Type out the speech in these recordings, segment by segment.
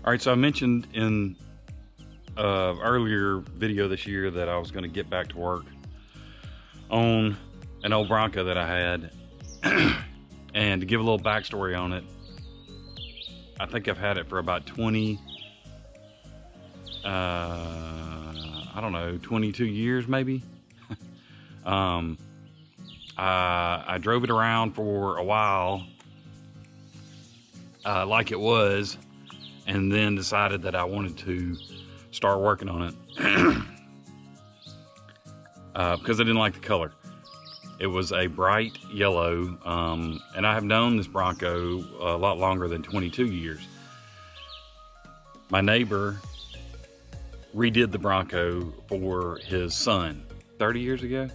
All right, so I mentioned in earlier video this year that I was going to get back to work on an old Bronco that I had. And to give a little backstory on it, I think I've had it for about 22 years maybe. I drove it around for a while like it was, and then decided that I wanted to start working on it because I didn't like the color. It was a bright yellow, and I have known this Bronco a lot longer than 22 years. My neighbor redid the Bronco for his son 30 years ago.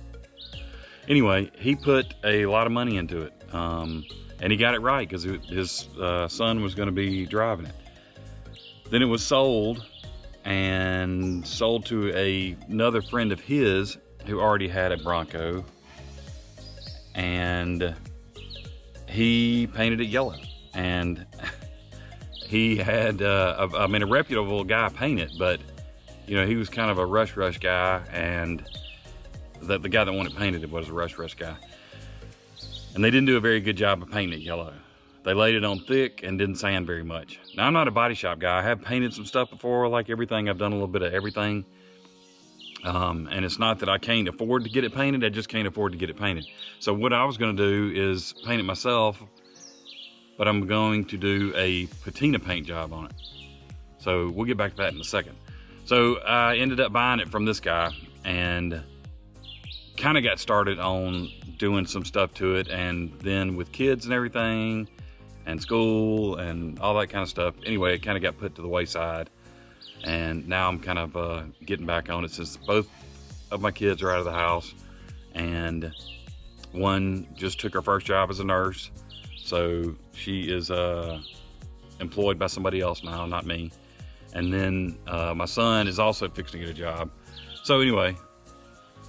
Anyway, he put a lot of money into it, and he got it right because his son was going to be driving it. Then it was sold, and sold to another friend of his who already had a Bronco, and he painted it yellow. And he had a reputable guy paint it, but you know, he was kind of a rush guy, and the guy that wanted it painted it was a rush guy, and they didn't do a very good job of painting it yellow. They laid it on thick and didn't sand very much. Now, I'm not a body shop guy. I have painted some stuff before, like everything. I've done a little bit of everything. And it's not that I can't afford to get it painted. I just can't afford to get it painted. So what I was going to do is paint it myself, but I'm going to do a patina paint job on it. So we'll get back to that in a second. So I ended up buying it from this guy and kind of got started on doing some stuff to it. And then with kids and everything, and school and all that kind of stuff, anyway, it kind of got put to the wayside, and now I'm kind of getting back on it since both of my kids are out of the house, and one just took her first job as a nurse, so she is employed by somebody else now, not me. And then my son is also fixing to get a job. So anyway,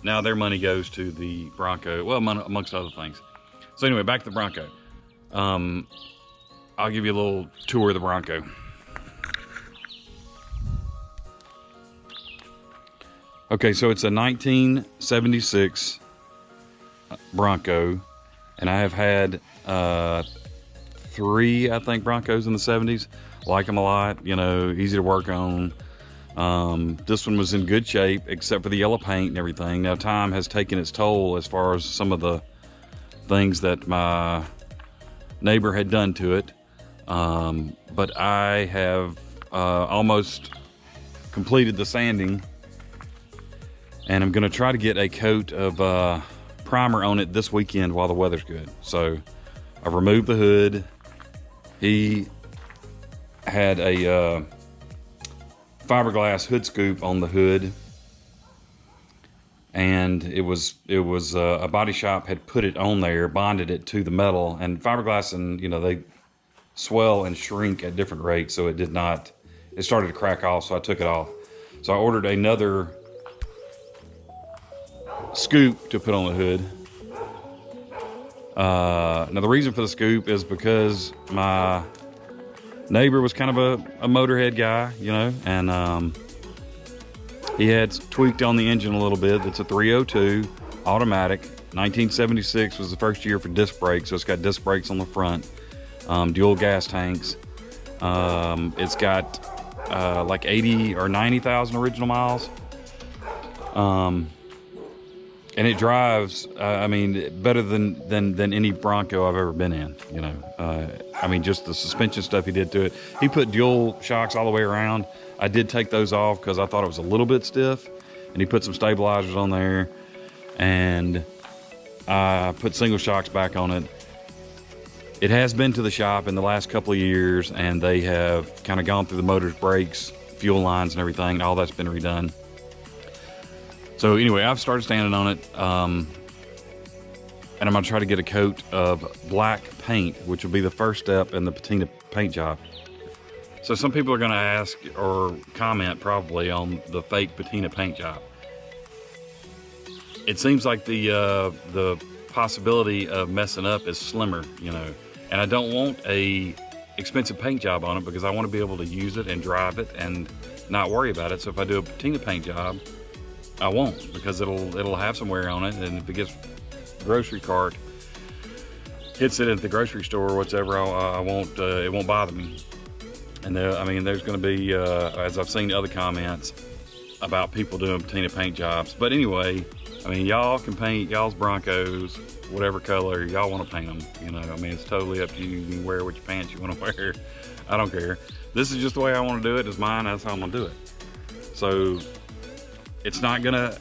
now their money goes to the Bronco, well, amongst other things. So anyway, back to the Bronco. I'll give you a little tour of the Bronco. Okay, so it's a 1976 Bronco, and I have had 3, I think, Broncos in the 70s. Like them a lot, you know, easy to work on. This one was in good shape, except for the yellow paint and everything. Now, time has taken its toll as far as some of the things that my neighbor had done to it. But I have almost completed the sanding, and I'm going to try to get a coat of primer on it this weekend while the weather's good. So I've removed the hood. He had a fiberglass hood scoop on the hood, and it was a body shop had put it on there, bonded it to the metal, and fiberglass, and you know, they swell and shrink at different rates, so it started to crack off, so I took it off. So I ordered another scoop to put on the hood. Now the reason for the scoop is because my neighbor was kind of a motorhead guy, you know, and he had tweaked on the engine a little bit. It's a 302 automatic. 1976 was the first year for disc brakes, so it's got disc brakes on the front. Dual gas tanks. It's got like 80 or 90,000 original miles. And it drives, I mean, better than any Bronco I've ever been in, you know. I mean, just the suspension stuff he did to it. He put dual shocks all the way around. I did take those off because I thought it was a little bit stiff, and he put some stabilizers on there, and I put single shocks back on it. It has been to the shop in the last couple of years, and they have kind of gone through the motor's brakes, fuel lines and everything, and all that's been redone. So anyway, I've started standing on it, and I'm gonna try to get a coat of black paint, which will be the first step in the patina paint job. So some people are gonna ask or comment probably on the fake patina paint job. It seems like the possibility of messing up is slimmer, you know, and I don't want a expensive paint job on it because I want to be able to use it and drive it and not worry about it. So if I do a patina paint job, I won't, because it'll have some wear on it, and if it gets grocery cart, hits it at the grocery store or whatever, I won't. It won't bother me. And I mean, there's going to be, as I've seen other comments about people doing patina paint jobs. But anyway, I mean, y'all can paint y'all's Broncos whatever color y'all want to paint them. You know, I mean, it's totally up to you. You can wear which pants you want to wear. I don't care. This is just the way I want to do it. It's mine. That's how I'm going to do it. So it's not going to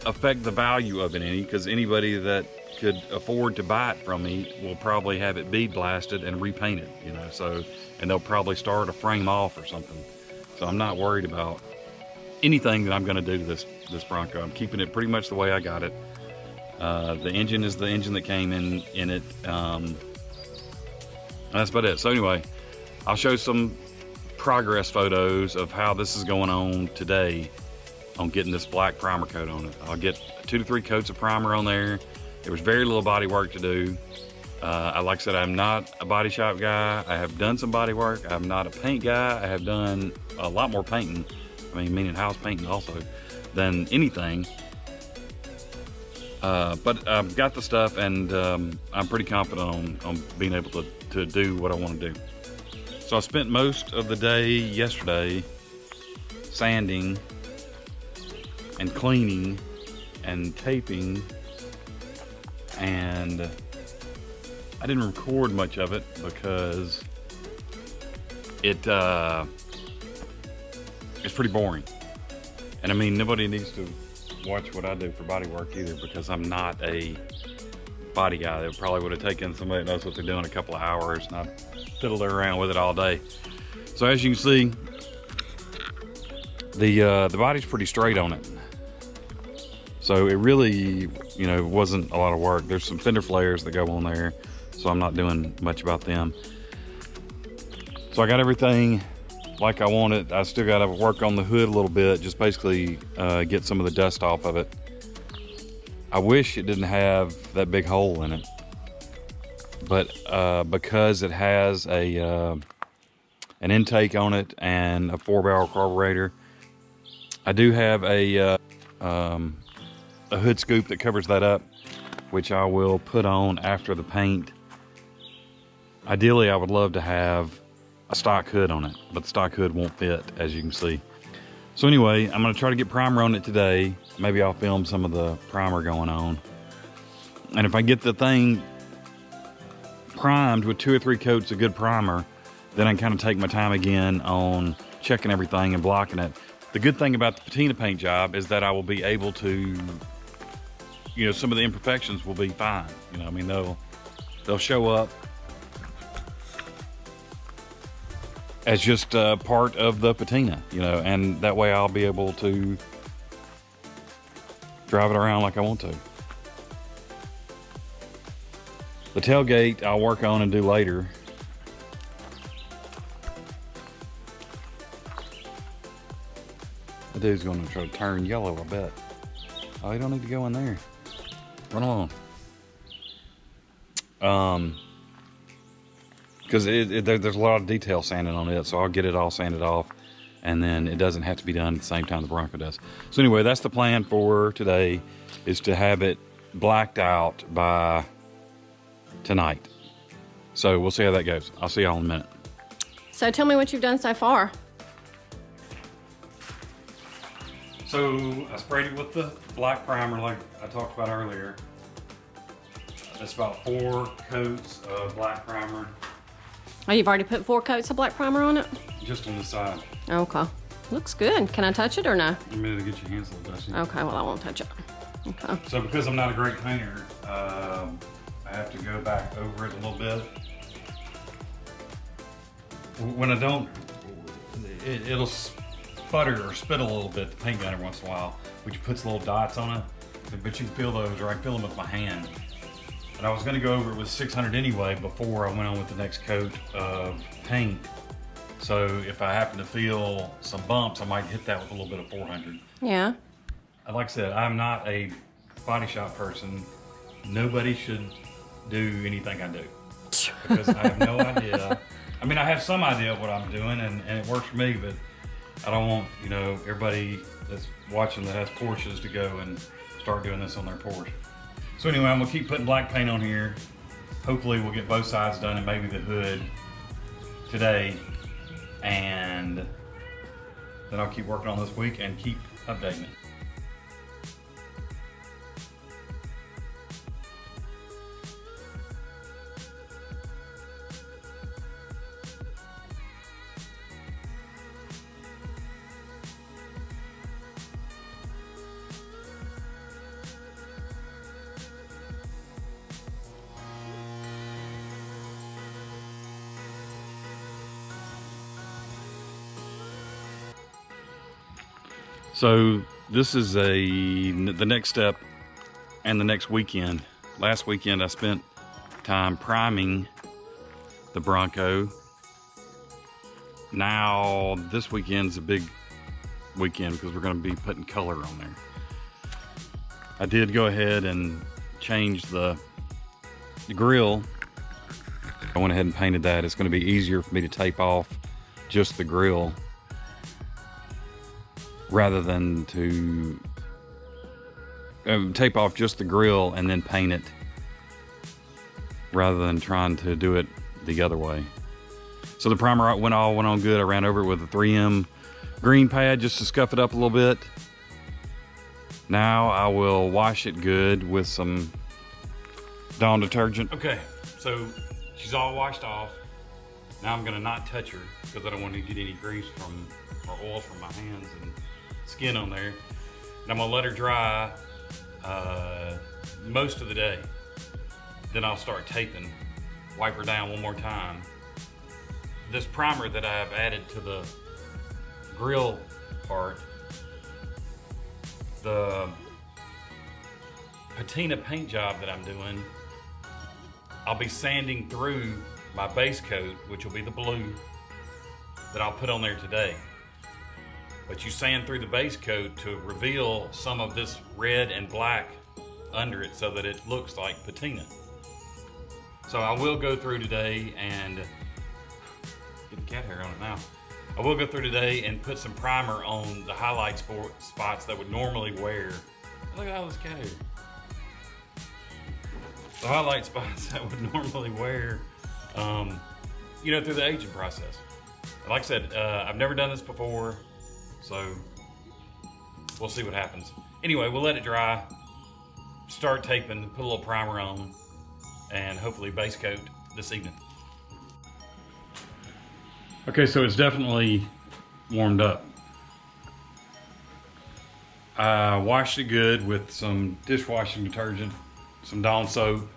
affect the value of it any, because anybody that could afford to buy it from me will probably have it bead blasted and repainted, you know, so, and they'll probably start a frame off or something. So I'm not worried about anything that I'm going to do to this Bronco. I'm keeping it pretty much the way I got it. The engine is the engine that came in it. That's about it. So anyway, I'll show some progress photos of how this is going on today on getting this black primer coat on it. I'll get 2 to 3 coats of primer on there. There was very little body work to do. Like I said, I'm not a body shop guy. I have done some body work. I'm not a paint guy. I have done a lot more painting, I mean, meaning house painting also, than anything. But I've got the stuff, and I'm pretty confident on being able to do what I want to do. So I spent most of the day yesterday sanding and cleaning and taping, and I didn't record much of it because it's pretty boring. And I mean, nobody needs to watch what I do for body work either, because I'm not a body guy. It probably would have taken somebody that knows what they're doing a couple of hours, and I fiddled around with it all day. So as you can see, the body's pretty straight on it. So it really, you know, wasn't a lot of work. There's some fender flares that go on there, so I'm not doing much about them. So I got everything like I want it. I still got to work on the hood a little bit, just basically get some of the dust off of it. I wish it didn't have that big hole in it, but because it has an intake on it and a 4-barrel carburetor, I do have a hood scoop that covers that up, which I will put on after the paint. Ideally, I would love to have a stock hood on it, but the stock hood won't fit, as you can see. So anyway, I'm going to try to get primer on it today. Maybe I'll film some of the primer going on. And if I get the thing primed with 2 or 3 coats of good primer, then I can kind of take my time again on checking everything and blocking it. The good thing about the patina paint job is that I will be able to, you know, some of the imperfections will be fine. You know, I mean, they'll show up as just part of the patina, you know, and that way I'll be able to drive it around like I want to. The tailgate I'll work on and do later. The dude's going to try to turn yellow, I bet. Oh, you don't need to go in there. Run along. Because there's a lot of detail sanding on it, so I'll get it all sanded off, and then it doesn't have to be done at the same time the Bronco does. So anyway, that's the plan for today, is to have it blacked out by tonight. So we'll see how that goes. I'll see y'all in a minute. So tell me what you've done so far. So I sprayed it with the black primer like I talked about earlier. That's about 4 coats of black primer. Oh, you've already put 4 coats of black primer on it? Just on the side. Okay. Looks good. Can I touch it or no? You need to get your hands a little dusty. Okay, well I won't touch it. Okay. So because I'm not a great painter, I have to go back over it a little bit. When I don't, it'll sputter or spit a little bit, the paint gun every once in a while, which puts little dots on it. But you can feel those, or I can feel them with my hand. And I was going to go over it with 600 anyway before I went on with the next coat of paint. So if I happen to feel some bumps, I might hit that with a little bit of 400. Yeah. Like I said, I'm not a body shop person. Nobody should do anything I do, because I have no idea I mean, I have some idea of what I'm doing, and it works for me, but I don't want, you know, everybody that's watching that has Porsches to go and start doing this on their Porsche. So anyway, I'm gonna keep putting black paint on here. Hopefully we'll get both sides done and maybe the hood today. And then I'll keep working on this week and keep updating it. So this is the next step and the next weekend. Last weekend I spent time priming the Bronco. Now this weekend's a big weekend because we're going to be putting color on there. I did go ahead and change the grill. I went ahead and painted that. It's going to be easier for me to tape off just the grill rather than to tape off just the grill and then paint it, rather than trying to do it the other way. So the primer went on good. I ran over it with a 3M green pad just to scuff it up a little bit. Now I will wash it good with some Dawn detergent. Okay, so she's all washed off. Now I'm gonna not touch her because I don't want to get any grease from or oil from my hands and skin on there. And I'm gonna let her dry most of the day. Then I'll start taping, wipe her down one more time. This primer that I've added to the grill part, the patina paint job that I'm doing, I'll be sanding through my base coat, which will be the blue that I'll put on there today. But you sand through the base coat to reveal some of this red and black under it so that it looks like patina. So I will go through today and get the cat hair on it now. I will go through today and put some primer on the highlight spots that would normally wear. Look at all this cat hair. The highlight spots that would normally wear, you know, through the aging process. Like I said, I've never done this before, so we'll see what happens. Anyway, we'll let it dry, start taping, put a little primer on, and hopefully base coat this evening. Okay, so it's definitely warmed up. I washed it good with some dishwashing detergent, some Dawn soap,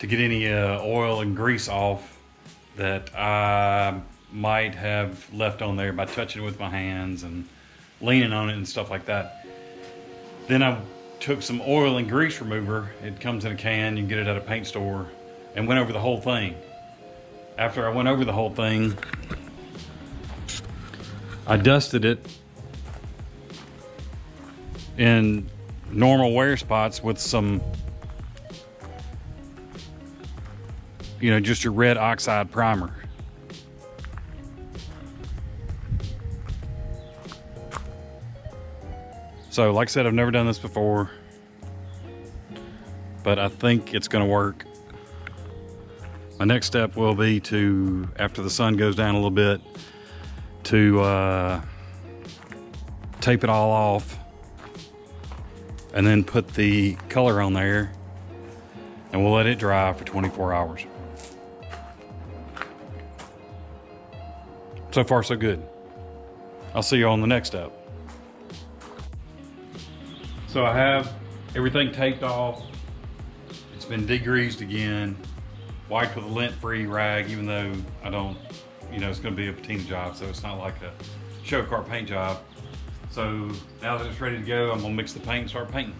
to get any oil and grease off that I might have left on there by touching it with my hands and leaning on it and stuff like that. Then I took some oil and grease remover. It comes in a can, you can get it at a paint store, and went over the whole thing. After I went over the whole thing, I dusted it in normal wear spots with some, you know, just your red oxide primer. So like I said, I've never done this before, but I think it's gonna work. My next step will be to, after the sun goes down a little bit, to tape it all off and then put the color on there, and we'll let it dry for 24 hours. So far, so good. I'll see you on the next step. So I have everything taped off. It's been degreased again, wiped with a lint-free rag, even though I don't, you know, it's gonna be a patina job, so it's not like a show car paint job. So now that it's ready to go, I'm gonna mix the paint and start painting.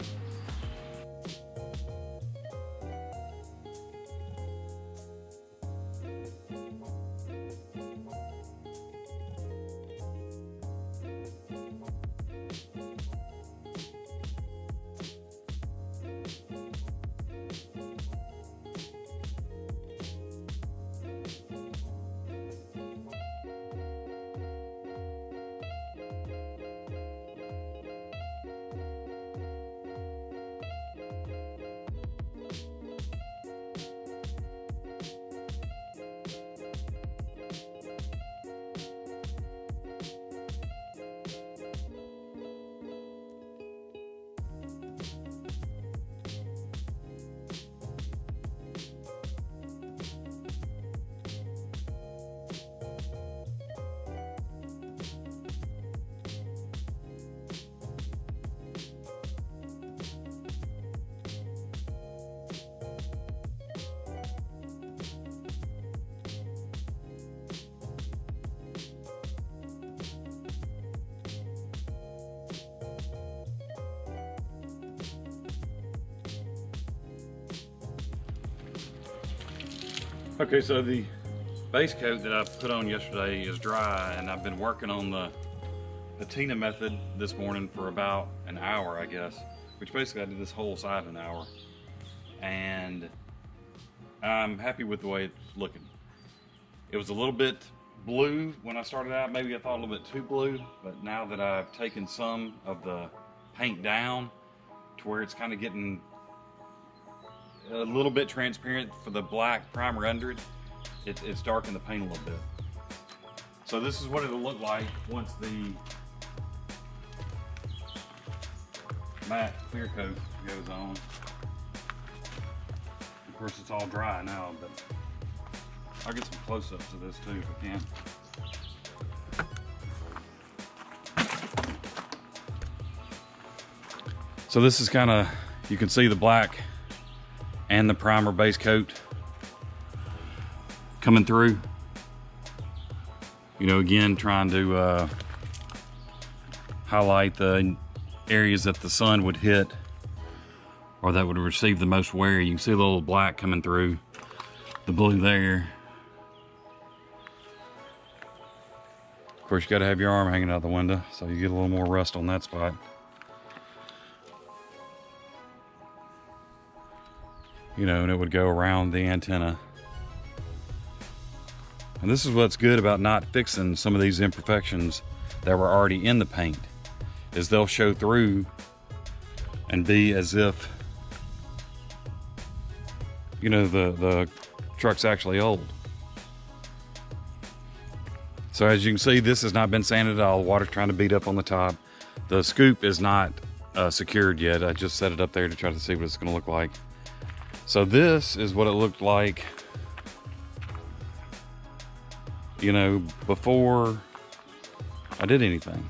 Okay, so the base coat that I put on yesterday is dry, and I've been working on the patina method this morning for about an hour, I guess, which basically I did this whole side in an hour, and I'm happy with the way it's looking. It was a little bit blue when I started out, maybe I thought a little bit too blue, but now that I've taken some of the paint down to where it's kind of getting a little bit transparent for the black primer under it, it's darkened the paint a little bit. So this is what it'll look like once the matte clear coat goes on. Of course, it's all dry now, but I'll get some close-ups of this too if I can. So this is kind of, you can see the black and the primer base coat coming through. You know, again, trying to highlight the areas that the sun would hit or that would receive the most wear. You can see a little black coming through the blue there. Of course, you got to have your arm hanging out the window so you get a little more rust on that spot. You know, and it would go around the antenna. And this is what's good about not fixing some of these imperfections that were already in the paint, is they'll show through and be as if, you know, the truck's actually old. So as you can see, this has not been sanded at all. The water's trying to beat up on the top. The scoop is not secured yet. I just set it up there to try to see what it's gonna look like. So this is what it looked like, you know, before I did anything.